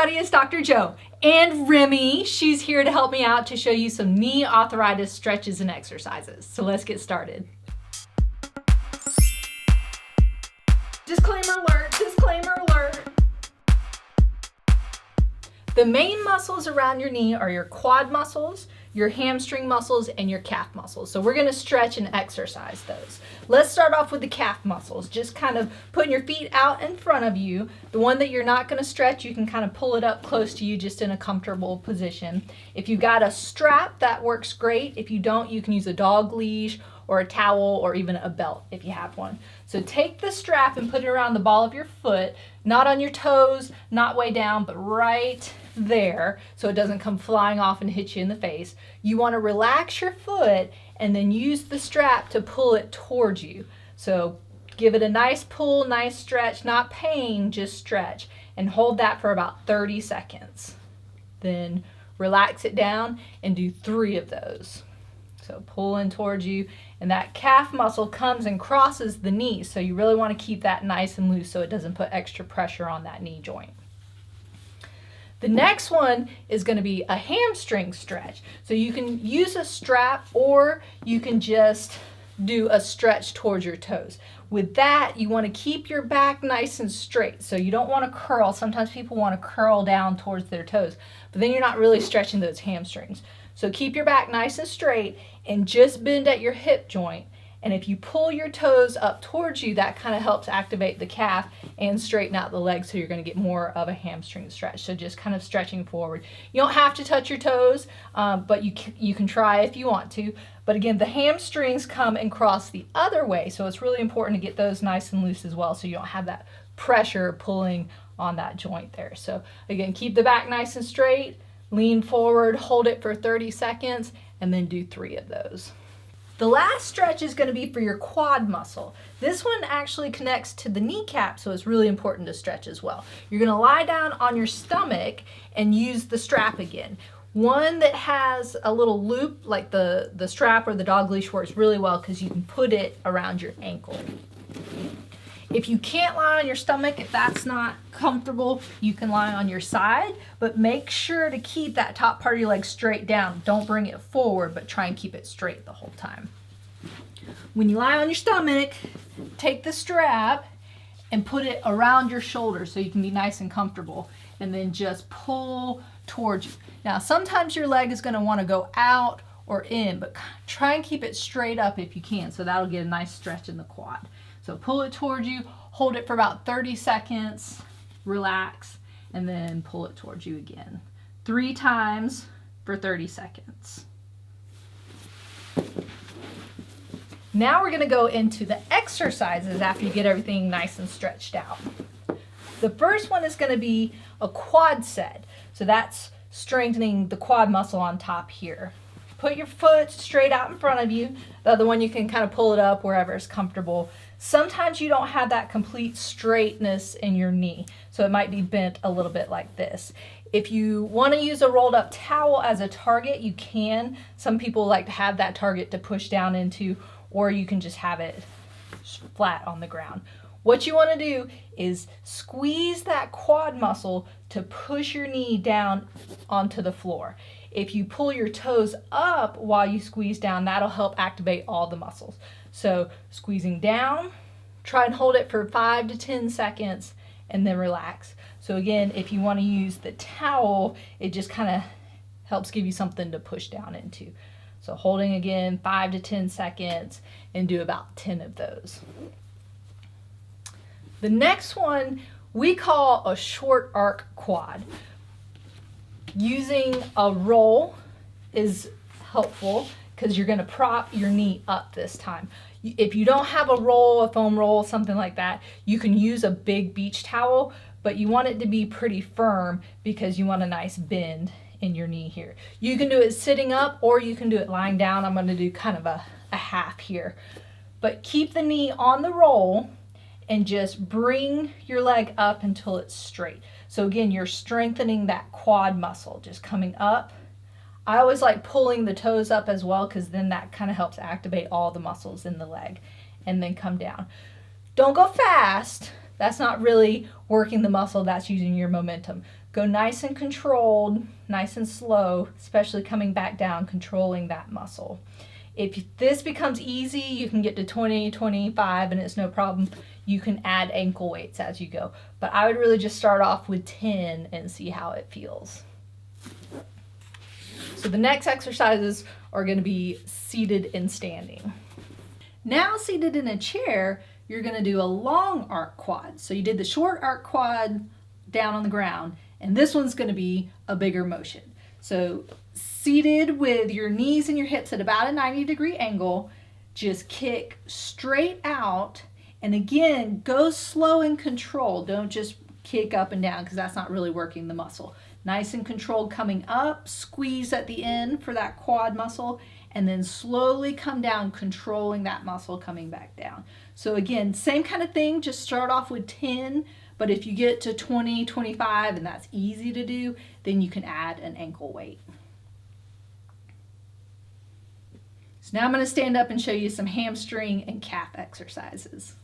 everybody, it's Dr. Jo and Remy. She's here to help me out to show you some knee arthritis stretches and exercises. So let's get started. Disclaimer alert, disclaimer alert. The main muscles around your knee are your quad muscles, your hamstring muscles, and your calf muscles. So we're gonna stretch and exercise those. Let's start off with the calf muscles. Just kind of putting your feet out in front of you. The one that you're not gonna stretch, you can kind of pull it up close to you just in a comfortable position. If you got a strap, that works great. If you don't, you can use a dog leash or a towel or even a belt if you have one. So take the strap and put it around the ball of your foot, not on your toes, not way down, but right there so it doesn't come flying off and hit you in the face. You want to relax your foot and then use the strap to pull it towards you. So give it a nice pull, nice stretch, not pain, just stretch, and hold that for about 30 seconds. Then relax it down and do 3 of those. So pull in towards you, and that calf muscle comes and crosses the knee. So you really want to keep that nice and loose so it doesn't put extra pressure on that knee joint. The next one is going to be a hamstring stretch. So you can use a strap or you can just do a stretch towards your toes. With that, you want to keep your back nice and straight. So you don't want to curl. Sometimes people want to curl down towards their toes, but then you're not really stretching those hamstrings. So keep your back nice and straight and just bend at your hip joint. And if you pull your toes up towards you, that kind of helps activate the calf and straighten out the leg, so you're going to get more of a hamstring stretch. So just kind of stretching forward. You don't have to touch your toes, but you can try if you want to. But again, the hamstrings come and cross the other way, so it's really important to get those nice and loose as well so you don't have that pressure pulling on that joint there. So again, keep the back nice and straight, lean forward, hold it for 30 seconds, and then do 3 of those. The last stretch is going to be for your quad muscle. This one actually connects to the kneecap, so it's really important to stretch as well. You're going to lie down on your stomach and use the strap again. One that has a little loop, like the strap or the dog leash, works really well because you can put it around your ankle. If you can't lie on your stomach, if that's not comfortable, you can lie on your side, but make sure to keep that top part of your leg straight down. Don't bring it forward, but try and keep it straight the whole time. When you lie on your stomach, take the strap and put it around your shoulder so you can be nice and comfortable, and then just pull towards you. Now, sometimes your leg is going to want to go out or in, but try and keep it straight up if you can, so that'll get a nice stretch in the quad. So pull it towards you, hold it for about 30 seconds, relax, and then pull it towards you again. 3 times for 30 seconds. Now we're gonna go into the exercises after you get everything nice and stretched out. The first one is gonna be a quad set. So that's strengthening the quad muscle on top here. Put your foot straight out in front of you. The other one, you can kind of pull it up wherever it's comfortable. Sometimes you don't have that complete straightness in your knee, so it might be bent a little bit like this. If you want to use a rolled up towel as a target, you can. Some people like to have that target to push down into, or you can just have it flat on the ground. What you want to do is squeeze that quad muscle to push your knee down onto the floor. If you pull your toes up while you squeeze down, that'll help activate all the muscles. So squeezing down, try and hold it for 5 to 10 seconds and then relax. So again, if you want to use the towel, it just kind of helps give you something to push down into. So holding again 5 to 10 seconds and do about 10 of those. The next one we call a short arc quad. Using a roll is helpful because you're going to prop your knee up this time. If you don't have a roll, a foam roll, something like that, you can use a big beach towel, but you want it to be pretty firm because you want a nice bend in your knee here. You can do it sitting up or you can do it lying down. I'm going to do kind of a half here. But keep the knee on the roll and just bring your leg up until it's straight. So again, you're strengthening that quad muscle, just coming up. I always like pulling the toes up as well because then that kind of helps activate all the muscles in the leg, and then come down. Don't go fast that's not really working the muscle, that's using your momentum. Go nice and controlled, nice and slow, especially coming back down, controlling that muscle. If this becomes easy, you can get to 20, 25 and it's no problem. You can add ankle weights as you go. But I would really just start off with 10 and see how it feels. So the next exercises are going to be seated and standing. Now seated in a chair, you're going to do a long arc quad. So you did the short arc quad down on the ground, and this one's going to be a bigger motion. So seated with your knees and your hips at about a 90-degree angle, just kick straight out, and again, go slow and controlled. Don't just kick up and down because that's not really working the muscle. Nice and controlled coming up, squeeze at the end for that quad muscle, and then slowly come down, controlling that muscle coming back down. So again, same kind of thing, just start off with 10, but if you get to 20, 25, and that's easy to do, then you can add an ankle weight. So now I'm going to stand up and show you some hamstring and calf exercises.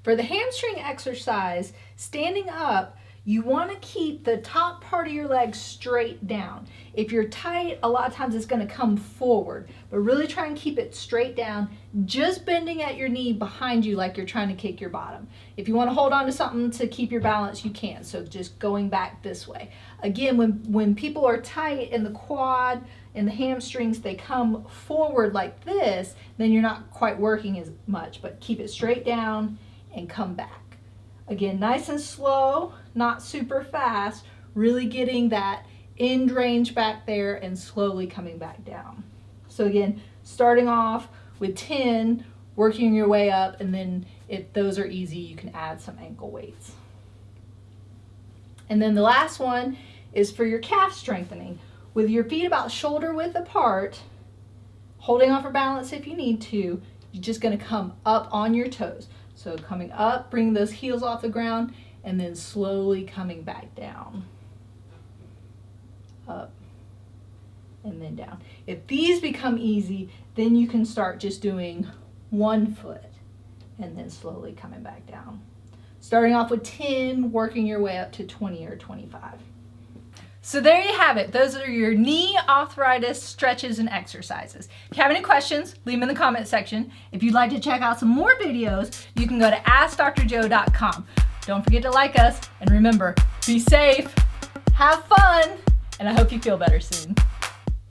For the hamstring exercise, standing up, you want to keep the top part of your leg straight down. If you're tight, a lot of times it's going to come forward, but really try and keep it straight down, just bending at your knee behind you like you're trying to kick your bottom. If you want to hold on to something to keep your balance, you can. So just going back this way. Again, when people are tight in the quad and the hamstrings, they come forward like this, then you're not quite working as much, but keep it straight down and come back. Again, nice and slow, not super fast, really getting that end range back there and slowly coming back down. So again, starting off with 10, working your way up, and then if those are easy, you can add some ankle weights. And then the last one is for your calf strengthening. With your feet about shoulder width apart, holding on for balance if you need to, you're just going to come up on your toes. So coming up, bring those heels off the ground, and then slowly coming back down. Up, and then down. If these become easy, then you can start just doing one foot, and then slowly coming back down. Starting off with 10, working your way up to 20 or 25. So there you have it. Those are your knee arthritis stretches and exercises. If you have any questions, leave them in the comment section. If you'd like to check out some more videos, you can go to AskDoctorJo.com. Don't forget to like us, and remember, be safe, have fun, and I hope you feel better soon.